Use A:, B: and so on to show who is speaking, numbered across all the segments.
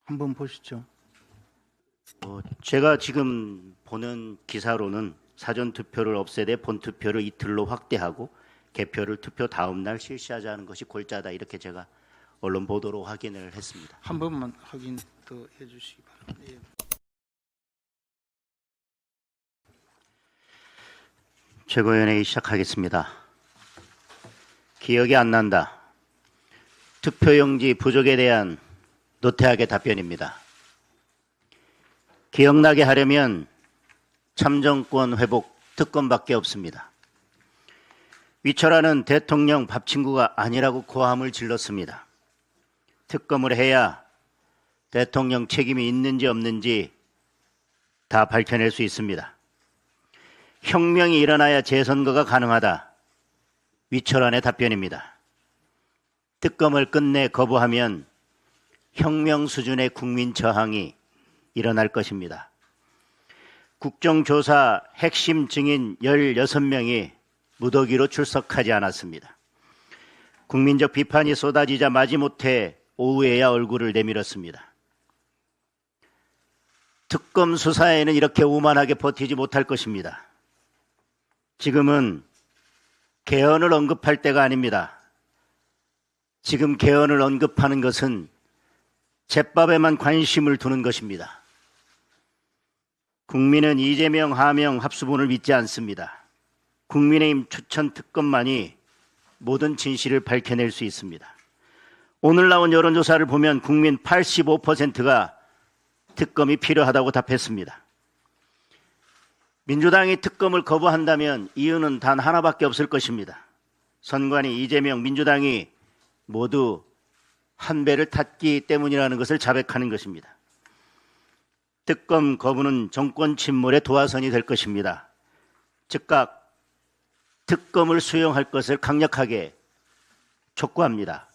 A: 한번 보시죠.
B: 제가 지금 보는 기사로는 사전 투표를 없애되 본 투표를 이틀로 확대하고 개표를 투표 다음 날 실시하자는 것이 골자다, 이렇게 제가 언론 보도로 확인을 했습니다.
A: 한 번만 확인 더 해주시기 바랍니다. 예.
B: 최고위원회의 시작하겠습니다. 기억이 안 난다. 투표용지 부족에 대한 노태학의 답변입니다. 기억나게 하려면 참정권 회복 특권밖에 없습니다. 위철하는 대통령 밥 친구가 아니라고 고함을 질렀습니다. 특검을 해야 대통령 책임이 있는지 없는지 다 밝혀낼 수 있습니다. 혁명이 일어나야 재선거가 가능하다. 위철환의 답변입니다. 특검을 끝내 거부하면 혁명 수준의 국민 저항이 일어날 것입니다. 국정조사 핵심 증인 16명이 무더기로 출석하지 않았습니다. 국민적 비판이 쏟아지자 마지못해 오후에야 얼굴을 내밀었습니다. 특검 수사에는 이렇게 오만하게 버티지 못할 것입니다. 지금은 개헌을 언급할 때가 아닙니다. 지금 개헌을 언급하는 것은 잿밥에만 관심을 두는 것입니다. 국민은 이재명, 하명 합수본을 믿지 않습니다. 국민의힘 추천 특검만이 모든 진실을 밝혀낼 수 있습니다. 오늘 나온 여론조사를 보면 국민 85%가 특검이 필요하다고 답했습니다. 민주당이 특검을 거부한다면 이유는 단 하나밖에 없을 것입니다. 선관위, 이재명, 민주당이 모두 한 배를 탔기 때문이라는 것을 자백하는 것입니다. 특검 거부는 정권 침몰의 도화선이 될 것입니다. 즉각 특검을 수용할 것을 강력하게 촉구합니다.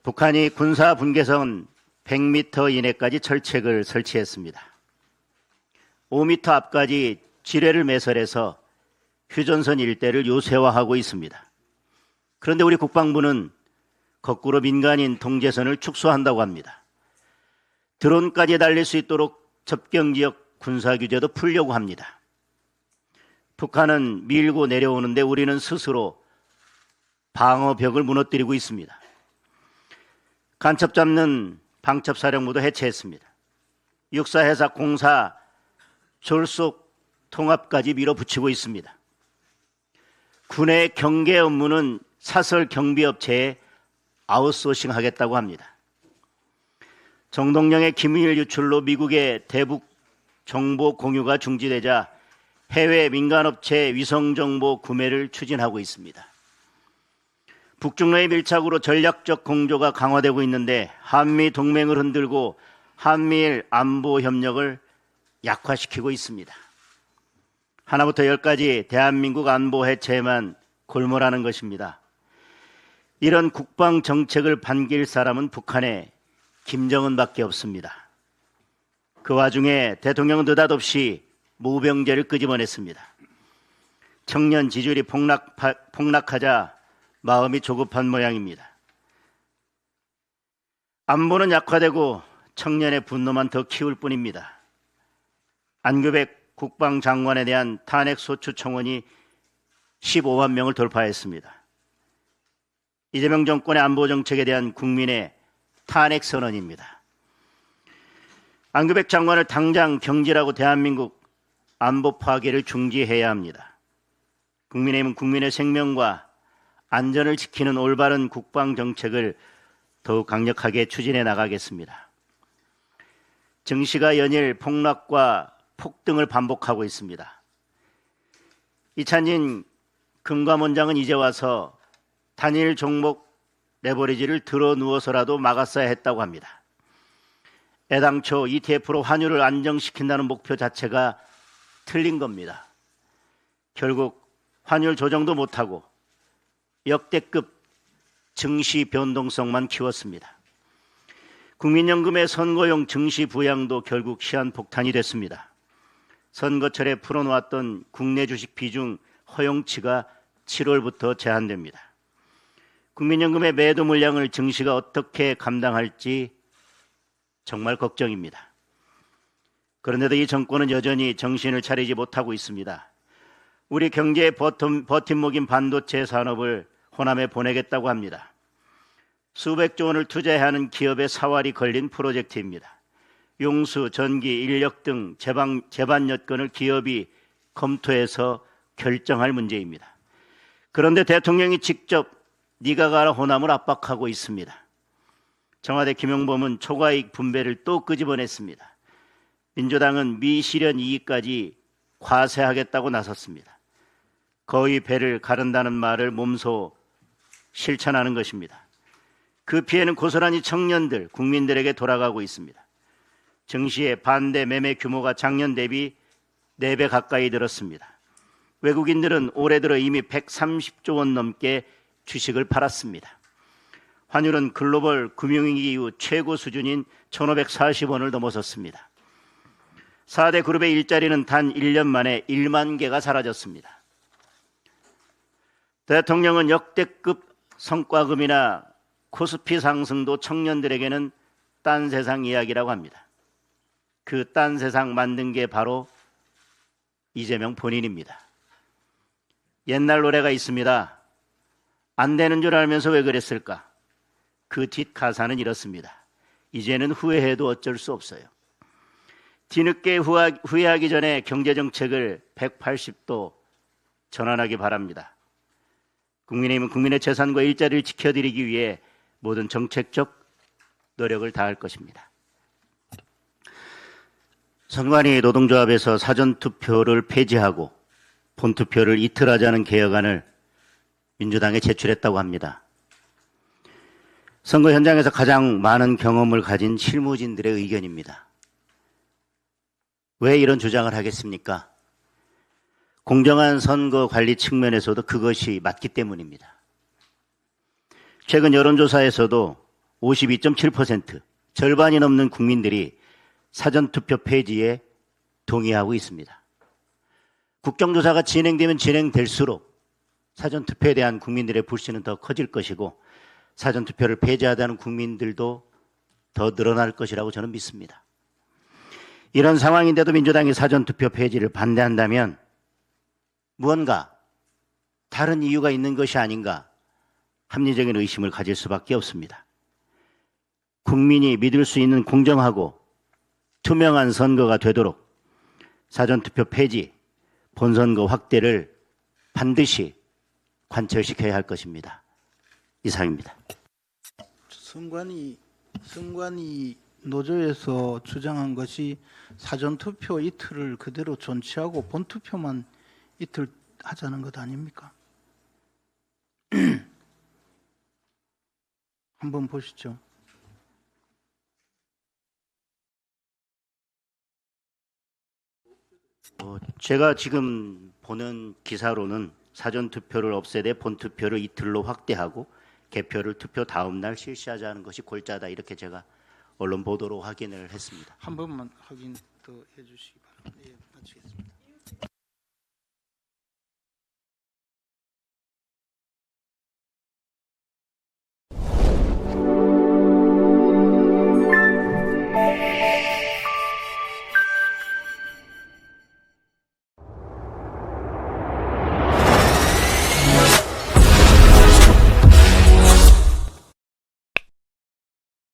B: 북한이 군사 분계선 100m 이내까지 철책을 설치했습니다. 5m 앞까지 지뢰를 매설해서 휴전선 일대를 요새화하고 있습니다. 그런데 우리 국방부는 거꾸로 민간인 통제선을 축소한다고 합니다. 드론까지 달릴 수 있도록 접경지역 군사규제도 풀려고 합니다. 북한은 밀고 내려오는데 우리는 스스로 방어벽을 무너뜨리고 있습니다. 간첩 잡는 방첩사령부도 해체했습니다. 육사해사 공사 졸속 통합까지 밀어붙이고 있습니다. 군의 경계 업무는 사설 경비업체에 아웃소싱 하겠다고 합니다. 정동영의 기밀 유출로 미국의 대북 정보 공유가 중지되자 해외 민간업체 위성정보 구매를 추진하고 있습니다. 북중러의 밀착으로 전략적 공조가 강화되고 있는데 한미 동맹을 흔들고 한미일 안보 협력을 약화시키고 있습니다. 하나부터 열까지 대한민국 안보 해체에만 골몰하는 것입니다. 이런 국방 정책을 반길 사람은 북한의 김정은밖에 없습니다. 그 와중에 대통령은 느닷없이 모병제를 끄집어냈습니다. 청년 지지율이 폭락하자 마음이 조급한 모양입니다. 안보는 약화되고 청년의 분노만 더 키울 뿐입니다. 안규백 국방장관에 대한 탄핵소추 청원이 15만 명을 돌파했습니다. 이재명 정권의 안보정책에 대한 국민의 탄핵선언입니다. 안규백 장관을 당장 경질하고 대한민국 안보 파괴를 중지해야 합니다. 국민의힘은 국민의 생명과 안전을 지키는 올바른 국방정책을 더욱 강력하게 추진해 나가겠습니다. 증시가 연일 폭락과 폭등을 반복하고 있습니다. 이찬진 금감원장은 이제 와서 단일 종목 레버리지를 들어 누워서라도 막았어야 했다고 합니다. 애당초 ETF로 환율을 안정시킨다는 목표 자체가 틀린 겁니다. 결국 환율 조정도 못하고 역대급 증시 변동성만 키웠습니다. 국민연금의 선거용 증시 부양도 결국 시한폭탄이 됐습니다. 선거철에 풀어놓았던 국내 주식 비중 허용치가 7월부터 제한됩니다. 국민연금의 매도 물량을 정시가 어떻게 감당할지 정말 걱정입니다. 그런데도 이 정권은 여전히 정신을 차리지 못하고 있습니다. 우리 경제의 버팀목인 반도체 산업을 호남에 보내겠다고 합니다. 수백조 원을 투자해야 하는 기업의 사활이 걸린 프로젝트입니다. 용수, 전기, 인력 등 제반 여건을 기업이 검토해서 결정할 문제입니다. 그런데 대통령이 직접 네가 가라 호남을 압박하고 있습니다. 청와대 김용범은 초과이익 분배를 또 끄집어냈습니다. 민주당은 미실현 이익까지 과세하겠다고 나섰습니다. 거의 배를 가른다는 말을 몸소 실천하는 것입니다. 그 피해는 고스란히 청년들, 국민들에게 돌아가고 있습니다. 정시의 반대 매매 규모가 작년 대비 4배 가까이 늘었습니다. 외국인들은 올해 들어 이미 130조 원 넘게 주식을 팔았습니다. 환율은 글로벌 금융위기 이후 최고 수준인 1,540원을 넘어섰습니다. 4대 그룹의 일자리는 단 1년 만에 1만 개가 사라졌습니다. 대통령은 역대급 성과금이나 코스피 상승도 청년들에게는 딴 세상 이야기라고 합니다. 그 딴 세상 만든 게 바로 이재명 본인입니다. 옛날 노래가 있습니다. 안 되는 줄 알면서 왜 그랬을까? 그 뒷가사는 이렇습니다. 이제는 후회해도 어쩔 수 없어요. 뒤늦게 후회하기 전에 경제정책을 180도 전환하기 바랍니다. 국민의힘은 국민의 재산과 일자리를 지켜드리기 위해 모든 정책적 노력을 다할 것입니다. 선관위 노동조합에서 사전투표를 폐지하고 본투표를 이틀 하자는 개혁안을 민주당에 제출했다고 합니다. 선거 현장에서 가장 많은 경험을 가진 실무진들의 의견입니다. 왜 이런 주장을 하겠습니까? 공정한 선거 관리 측면에서도 그것이 맞기 때문입니다. 최근 여론조사에서도 52.7%, 절반이 넘는 국민들이 사전투표 폐지에 동의하고 있습니다. 국정조사가 진행되면 진행될수록 사전투표에 대한 국민들의 불신은 더 커질 것이고 사전투표를 폐지하다는 국민들도 더 늘어날 것이라고 저는 믿습니다. 이런 상황인데도 민주당이 사전투표 폐지를 반대한다면 무언가 다른 이유가 있는 것이 아닌가 합리적인 의심을 가질 수밖에 없습니다. 국민이 믿을 수 있는 공정하고 투명한 선거가 되도록 사전투표 폐지, 본선거 확대를 반드시 관철시켜야 할 것입니다. 이상입니다.
A: 선관위 노조에서 주장한 것이 사전투표 이틀을 그대로 존치하고 본투표만 이틀 하자는 것 아닙니까? 한번 보시죠.
B: 제가 지금 보는 기사로는 사전투표를 없애되 본투표를 이틀로 확대하고 개표를 투표 다음 날 실시하자는 것이 골자다 이렇게 제가 언론 보도로 확인을 했습니다.
A: 한 번만 확인 더 해주시기 바랍니다. 예, 마치겠습니다.